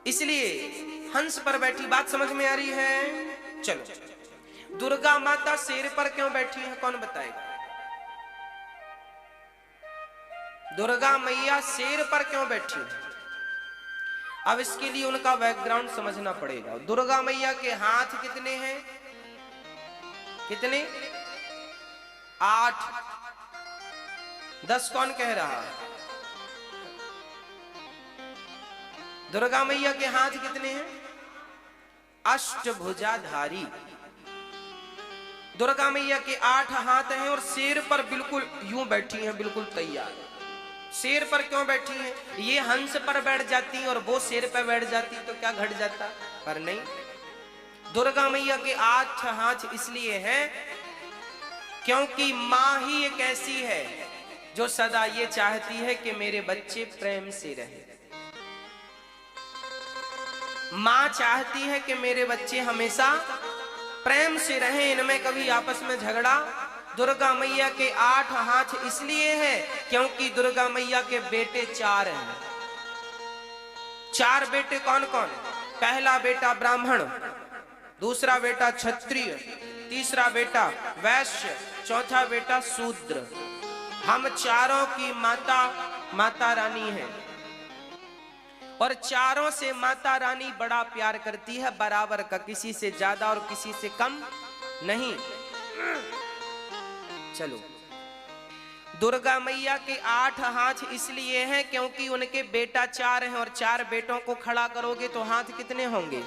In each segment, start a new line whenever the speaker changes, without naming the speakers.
इसलिए हंस पर बैठी। बात समझ में आ रही है? चलो, दुर्गा माता शेर पर क्यों बैठी है, कौन बताएगा? दुर्गा मैया शेर पर क्यों बैठी है? अब इसके लिए उनका बैकग्राउंड समझना पड़ेगा। दुर्गा मैया के हाथ कितने हैं? कितने? 8। 10 कौन कह रहा? दुर्गा मैया के हाथ कितने हैं? अष्टभुजाधारी। दुर्गा मैया के 8 हाथ हैं और शेर पर बिल्कुल यूं बैठी हैं, बिल्कुल तैयार। शेर पर क्यों बैठी हैं? ये हंस पर बैठ जाती और वो शेर पर बैठ जाती तो क्या घट जाता? पर नहीं, दुर्गा मैया के 8 हाथ इसलिए हैं क्योंकि मां ही एक ऐसी है जो सदा ये चाहती है कि मेरे बच्चे प्रेम से रहे। मां चाहती है कि मेरे बच्चे हमेशा प्रेम से रहें, इनमें कभी आपस में झगड़ा। दुर्गा मैया के 8 हाथ इसलिए है क्योंकि दुर्गा मैया के बेटे 4 हैं। 4 बेटे कौन कौन? पहला बेटा ब्राह्मण, दूसरा बेटा क्षत्रिय, तीसरा बेटा वैश्य, चौथा बेटा शूद्र। हम चारों की माता माता रानी है और चारों से माता रानी बड़ा प्यार करती है, बराबर का, किसी से ज्यादा और किसी से कम नहीं। चलो, दुर्गा मैया के 8 हाथ इसलिए हैं क्योंकि उनके बेटा 4 हैं और 4 बेटों को खड़ा करोगे तो हाथ कितने होंगे?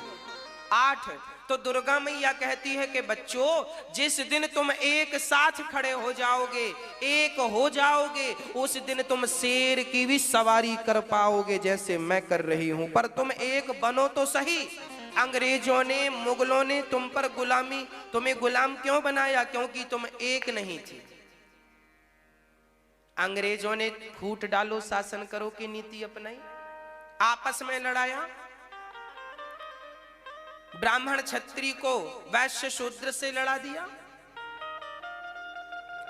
8। तो दुर्गा मैया कहती है कि बच्चों, जिस दिन तुम एक साथ खड़े हो जाओगे, एक हो जाओगे, उस दिन तुम शेर की भी सवारी कर पाओगे जैसे मैं कर रही हूं। पर तुम एक बनो तो सही। अंग्रेजों ने, मुगलों ने तुम पर गुलामी, तुम्हें गुलाम क्यों बनाया? क्योंकि तुम एक नहीं थी। अंग्रेजों ने फूट डालो शासन करो की नीति अपनाई, आपस में लड़ाया। ब्राह्मण क्षत्रिय को वैश्य शूद्र से लड़ा दिया,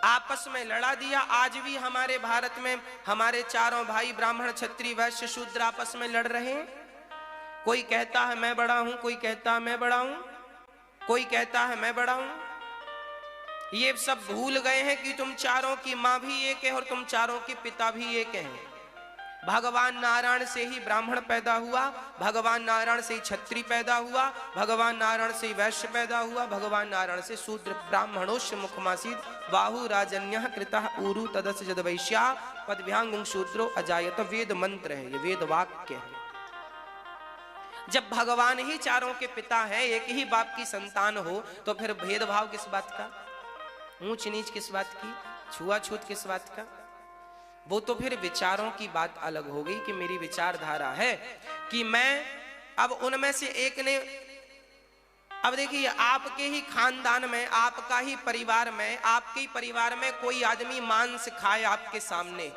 आपस में लड़ा दिया। आज भी हमारे भारत में हमारे चारों भाई ब्राह्मण क्षत्रिय वैश्य शूद्र आपस में लड़ रहे हैं। कोई कहता है मैं बड़ा हूं, कोई कहता है मैं बड़ा हूं, कोई कहता है मैं बड़ा हूं। ये सब भूल गए हैं कि तुम चारों की मां भी एक है और तुम चारों के पिता भी एक हैं। भगवान नारायण से ही ब्राह्मण पैदा हुआ, भगवान नारायण से ही क्षत्रिय पैदा हुआ, भगवान नारायण से ही वैश्य पैदा हुआ, भगवान नारायण से शूद्र। ब्राह्मणोश्च मुखमासीत् बाहु राजन्यः कृतः ऊरु तदस्य जद वैश्या पदभ्यांगुं शूद्रो अजायत। वेद मंत्र है, ये वेद वाक्य है। जब भगवान ही चारों के पिता है, एक ही बाप की संतान हो, तो फिर भेदभाव किस बात का? ऊंच नीच किस बात की? छुआछूत किस बात का? वो तो फिर विचारों की बात अलग हो गई कि मेरी विचारधारा है कि मैं अब उनमें से एक ने, अब देखिए आपके ही खानदान में, आपका ही परिवार में, आपके ही परिवार में कोई आदमी मांस खाए आपके सामने,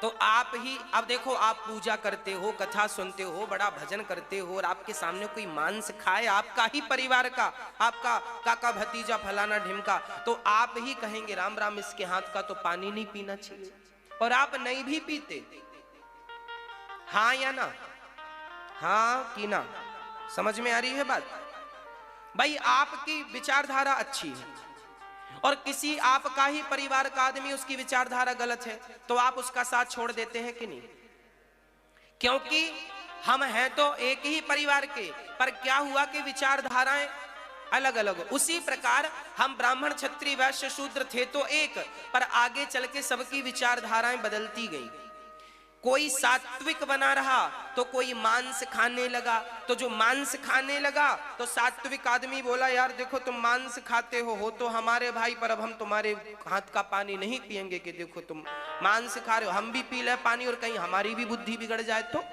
तो आप ही, अब देखो आप पूजा करते हो, कथा सुनते हो, बड़ा भजन करते हो और आपके सामने कोई मांस खाए आपका ही परिवार का, आपका काका भतीजा फलाना ढिमका, तो आप ही कहेंगे राम राम इसके हाथ का तो पानी नहीं पीना चाहिए, और आप नहीं भी पीते। हाँ या ना? हाँ कि ना? समझ में आ रही है बात? भाई आपकी विचारधारा अच्छी है और किसी आपका ही परिवार का आदमी उसकी विचारधारा गलत है, तो आप उसका साथ छोड़ देते हैं कि नहीं? क्योंकि हम हैं तो एक ही परिवार के, पर क्या हुआ कि विचारधाराएं अलग अलग। उसी प्रकार हम ब्राह्मण क्षत्रिय वैश्य शूद्र थे तो एक, पर आगे चल के सबकी विचारधाराएं बदलती गई। कोई सात्विक बना रहा तो कोई मांस खाने लगा, तो जो मांस खाने लगा तो सात्विक आदमी बोला यार देखो तुम मांस खाते हो तो हमारे भाई, पर अब हम तुम्हारे हाथ का पानी नहीं पिएंगे कि देखो तुम मांस खा रहे हो, हम भी पी ले पानी और कहीं हमारी भी बुद्धि बिगड़ जाए तो।